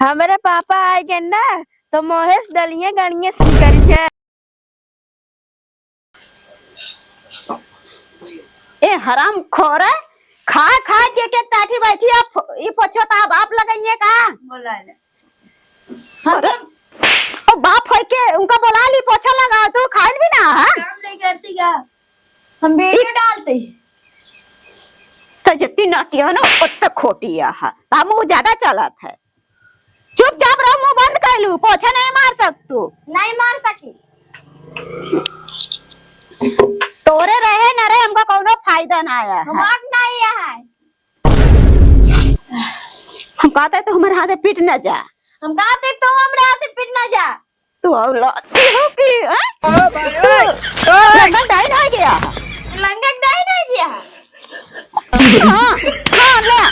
हमारे पापा आएंगे ना तो मोहेश डलिए गणिये करिए। ए हराम खोर है, खा खा के टाठी बैठी आप ये पोछो ता बाप लगाइए का बोला अरे ओ बाप है के उनका बोला ली पोछा लगा तू खाइल भी ना है काम नहीं करती क्या? हम वीडियो डालते तो जितनी नाटी है ना उतना खोटी है। हमू ज्यादा चलत है। चुपचाप रहो, मुंह बंद कर लू, पोछा नहीं मार सकतू। नहीं मार सकी। तोरे रहे न रहे हमका कोनो फायदा ना आया है। हमाक नहीं है। हम कहते तो हमारे हाथे पीट न जा। हम कहते तो हमारे हाथे पीट न जा। तू औलादी हो कि लंगन डाइन हो गया। लंगन डाइन हो गया। हाँ हाँ ले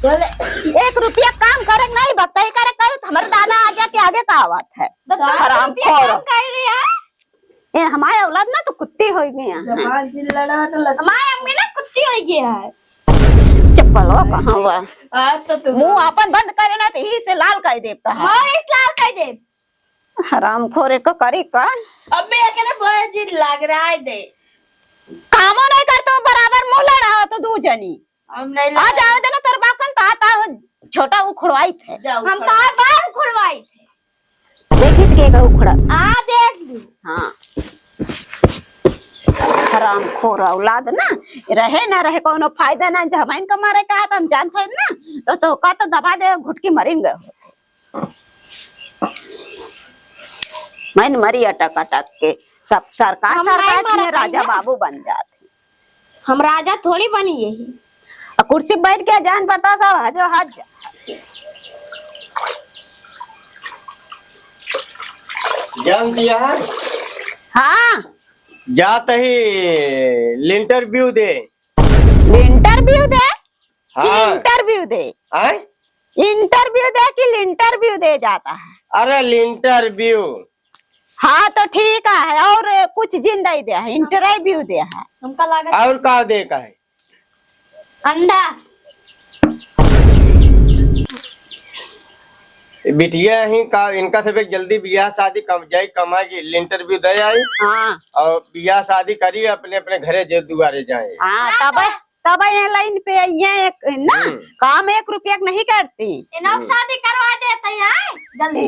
बोले 1 रुपया काम करे नहीं बकई करे कल हमारे दादा आ जाके आगे का आवाज है। हराम खोर कर रही है। ए हमारे औलाद ना तो कुत्ती हो गई है। जबान से लड़ा तो हमारे अम्मी ना कुत्ती हो गया है। चप्पल हो कहाँ हुआ? तो मुंह अपन बंद करे ना तो ही से लाल कर देता है। मैं इस लाल कर दे। हराम खोरे को करी का। अम्मी अकेले बहुत जी लग रहा है दे। कामों नहीं करते बराबर मुंह लड़ा तो दू जनी। हम नहीं आ जाओ देना तेरे बाप कन ता छोटा उखड़वाई थे। हम तार बाल उखड़वाई थे। देखी तो के उखड़ा। आ देख लू। हाँ हराम खोर औलाद ना रहे ना रहे कोनो फायदा ना। जब इनका मारे कहा तो हम जानते हैं ना तो का तो दबा दे घुटकी मरीन गए। मैंने मरी अटक अटक के सब सरकार में राजा बाबू बन जाते। हम राजा थोड़ी बनी यही। कुर्सी बैठ के जान पड़ता सब हजो हज। जान दिया है? हाँ जाते ही इंटरव्यू दे। इंटरव्यू दे? हाँ इंटरव्यू दे। आए? इंटरव्यू दे कि इंटरव्यू दे जाता है? अरे इंटरव्यू। हाँ तो ठीक है और कुछ जिंदा दे है इंटरव्यू दे है। हमका लागत और का दे का है? अंडा। बिटिया ही का इनका सब जल्दी बियाह शादी कम जाए कमाएगी इंटरव्यू दे आई। हाँ और बियाह शादी करी अपने अपने घरे जे दुआरे जाए। हाँ तब ये लाइन पे ये एक ना काम 1 रुपया नहीं करती। इनों शादी करवा देते हैं जल्दी।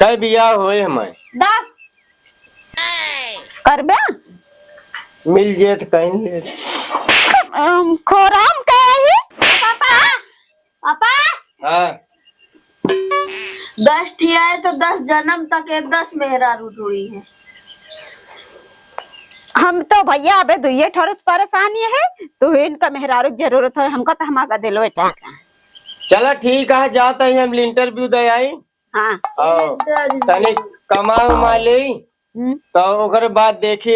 कई बियाह हुए हमें 10 करबे मिल जेत कहीं खोराम के ही पापा पापा। हाँ 10 ठिया है तो 10 जन्म तक है 10 मेहरा रुई है। हम तो भैया अबे दुए ठोरस परेशानी है तो इनका मेहरारू की जरूरत है हमका तो हमारा दिलो ठीक है। चला ठीक है जाता ही हम इंटरव्यू दे आई। हाँ तनी कमा उमा ले तो ओकर बाद देखी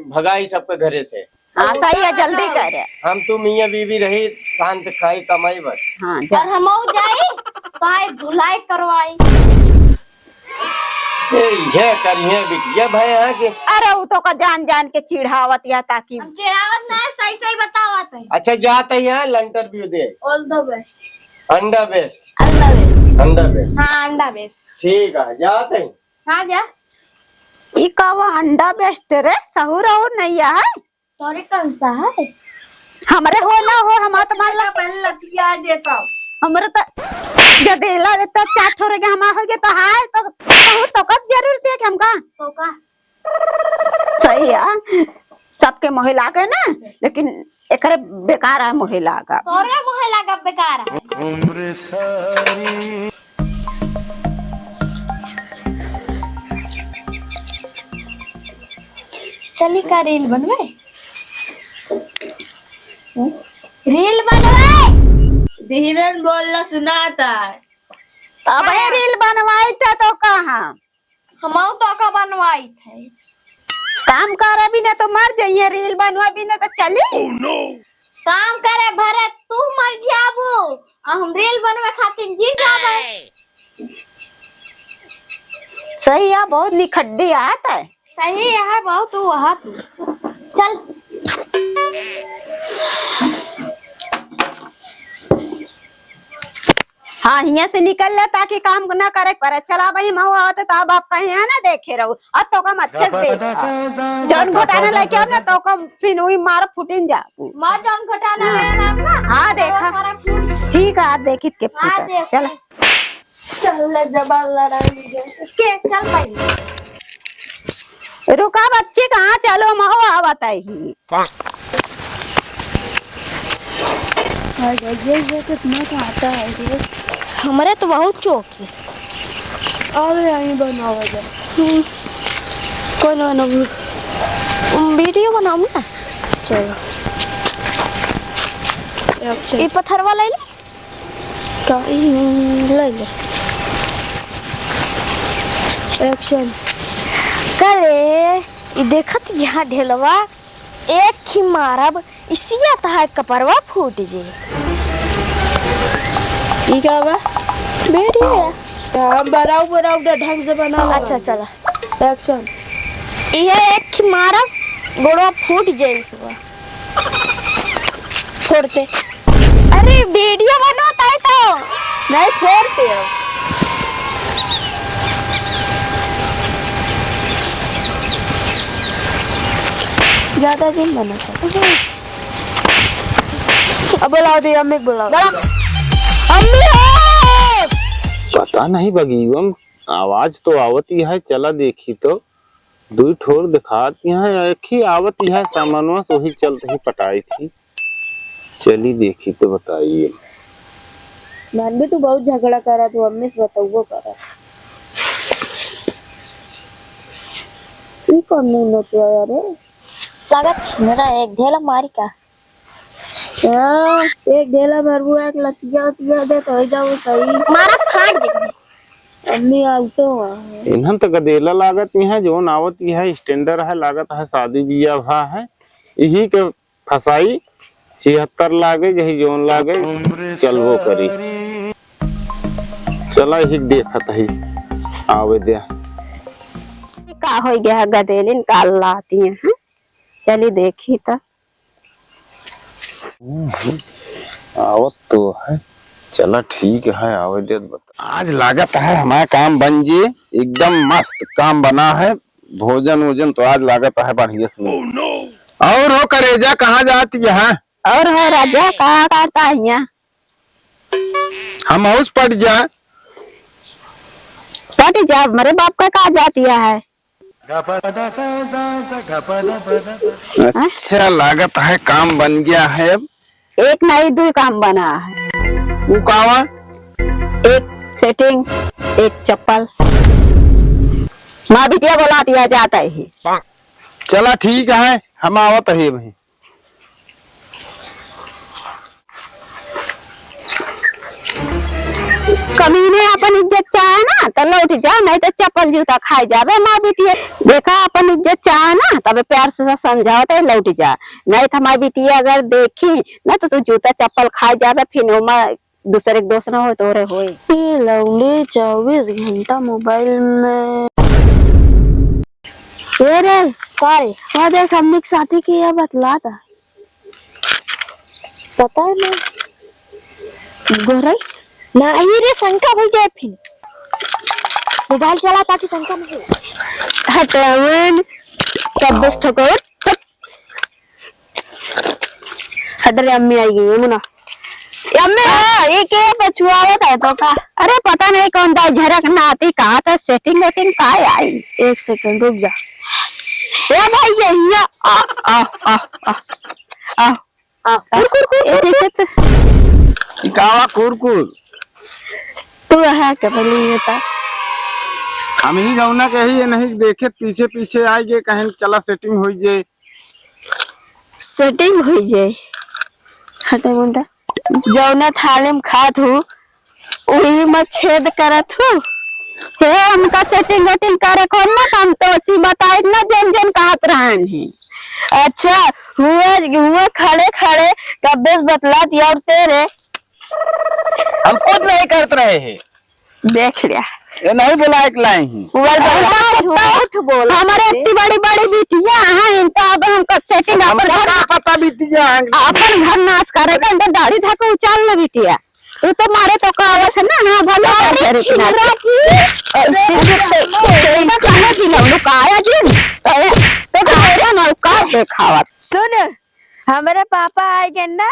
भगाई सबके घरे से। हाँ सही है जल्दी करे। हम तो मियाँ बीवी रही शांत खाई कमाई बस। हाँ और हम जाई पाए धुलाई करवाई। ये करिए बिटिया भाई यहाँ के। अरे वो तो का जान जान के चिढ़ावत या ताकि हम चिढ़ावत ना सही सही बतावत है। अच्छा जाते ही यहाँ interview they. All the best. अंडा बेस्ट। अंडा बेस्ट। अंडा बेस्ट। हाँ अंडा बेस्ट। ठीक है जाते ही। हाँ जा। ई का वो अंडा बेस्ट रे सहूर और नहीं है। तोरे कौन सा है? हमरे हो ना हो हमारा तो मान ला पहले लतिया देता हूँ। हमरे तो गदेला देता 4 ठोरे के हमारा हो गया तो हाय तो कब जरूरत है कि हमका तो का सही है सबके महिला के ना लेकिन एकरे बेकार है महिला का। तोरे महिला का बेकार है। चली का रील बनवे। रील बनवाए। धीरन बोलना सुनाता है। अब रील बनवाई तो कहाँ हम तो का बनवाई थे। काम करे भी ना तो मर जाइए रील बनवा भी ना तो चली। काम करे भरत तू मर जाबो हम रील बनवे खातिर जी जाबे। सही है बहुत निखड्डी आता है। सही है बहुत तू वहाँ तू चल। यहाँ से निकल ले ताकि काम ना करे पर चला भाई मऊ आवत तो अब आप कहीं है ना देखे रहो अब तो कम अच्छे से देखा जौन घोटाना लेके आओ ना तो कम फिर वही मार फुटिन जा माँ जौन घटाना है ना हाँ देखा सारा फूट ठीक है देखी के हाँ फुटा देख चल चल जबान लड़ाई के चल भाई रुका बच्चे कहाँ चलो मऊ आवत ही ये कितना खाता है ये हमारे तो बहुत चौकी अरे यहीं बनावा जा कौन बनाऊ वीडियो बनाऊँ ना चलो ये पत्थर वाला ले का ले ले एक्शन करे ये देखत यहाँ ढेलवा एक ही मारब इसी आता है कपड़वा फूट जे ई का बा बेटी है हम बनाओ ढंग से बनाओ अच्छा चला एक्शन ये एक ही मारब गोड़वा फूट जाए सुबह फोड़ते अरे वीडियो बनाता है तो नहीं फोड़ते हो ज्यादा दिन बना सकते अब बुलाओ दे अम्मी बुलाओ अम्मी पता नहीं बगीवम आवाज तो आवती है चला देखी तो दुई ठोर दिखाती है एक ही आवती है सामानवा से वही चलते ही पटाई थी चली देखी तो बताइए मान भी तू बहुत झगड़ा करा तो अम्मी से बताओ करा ये कौन नहीं नोट यार लागत मेरा एक ढेला मारी का एक ढेला भरबू एक लतिया दे तो जाओ सही मारा फाड़ दे अम्मी आउ तो इन्हन तो गदेला लागत है जो नावत है स्टैंडर है लागत है शादी बिया भा है यही के फसाई 76 लागे यही जोन लागे चलबो करी चला ही देखत है आवे दे का हो गया गदेलिन काल लाती है चली देखी तो आवत तो है चला ठीक है आवे दे आज लागत है हमारा काम बन जे एकदम मस्त काम बना है भोजन वोजन तो आज लागत है बढ़िया से और हो करेजा कहाँ जाती है और है राजा कहाँ करता है यहाँ हम हाउस पड़ जा पट जा मेरे बाप का कहा जाती है अच्छा लागत है काम बन गया है अब एक नहीं दो काम बना है वो कावा एक सेटिंग एक चप्पल माँ बिटिया बोला दिया जाता है चला ठीक है हम आवत है भाई कमीने अपन इज्जत चाहे ना तो लौट जा नहीं तो चप्पल जूता खाई जावे माँ बिटिया देखा अपन इज्जत चाहे ना तब प्यार से समझाओ तो लौट जा नहीं तो हमारी बिटिया अगर देखी ना तो तू जूता चप्पल खाई जावे फिर दूसरे के दोस्त ना हो तो रे होए 24 घंटा मोबाइल में ये रे कारी वो देख अम्मी के साथी की यह बतला था पता है मैं गोरे ना ये रे शंका हो जाए फिर मोबाइल चला ताकि शंका नहीं हो हटवन कब बस ठोको हट रे अम्मी आई गई मुना अम्मी ये के बचुआवत है तो का अरे पता नहीं कौन था झरक ना आती कहा था सेटिंग वेटिंग का आई एक सेकंड रुक जा ए भाई ये आ आ आ आ आ कावा कुरकुर तू है के बोली था हम ही रौना के ही नहीं देखे पीछे पीछे आई गए कहीं चला सेटिंग हो जाए सेटिंग हो जाए हटे मुंडा जौना थाले में खात हूँ वही में छेद करत हूँ हे हमका सेटिंग वेटिंग करे कौन ना काम तो सी बताए ना जन जन कहत रहन है अच्छा हुआ खड़े खड़े कब्बे बतला दिया और तेरे हम कुछ नहीं करते रहे हैं देख लिया ये नहीं बोला एक लाई ही झूठ बोल हमारे इतनी बड़ी बड़ी बिटिया हैं इनका अब हमका सेटिंग अपन घर पता बिटिया अपन घर नाश करे तो इनका दाढ़ी था को उचाल ना बिटिया तू तो मारे तो कहावत है ना भला कर रे छिंदरा की कहने की ना लुकाया जी तो कहरा ना का देखावत सुन हमारे पापा आएंगे ना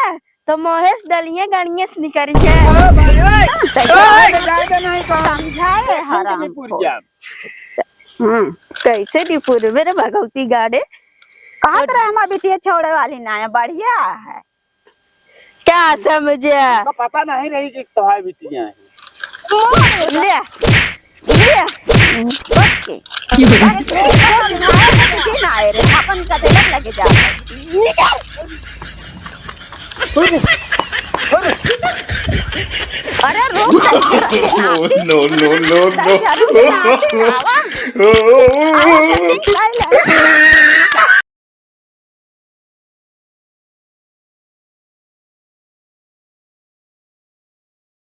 तो महेश डलिए गणिए निकल समझाए हराम कैसे डिपुर मेरे भगवती गाड़े कहत रहे हमार बिटिया छोड़े वाली ना है बढ़िया है क्या समझे पता नहीं रही कि तुम्हारी बिटिया है। ले ले बस के ना आए रे अपन का देख लगे जा अरे रुक no no no no no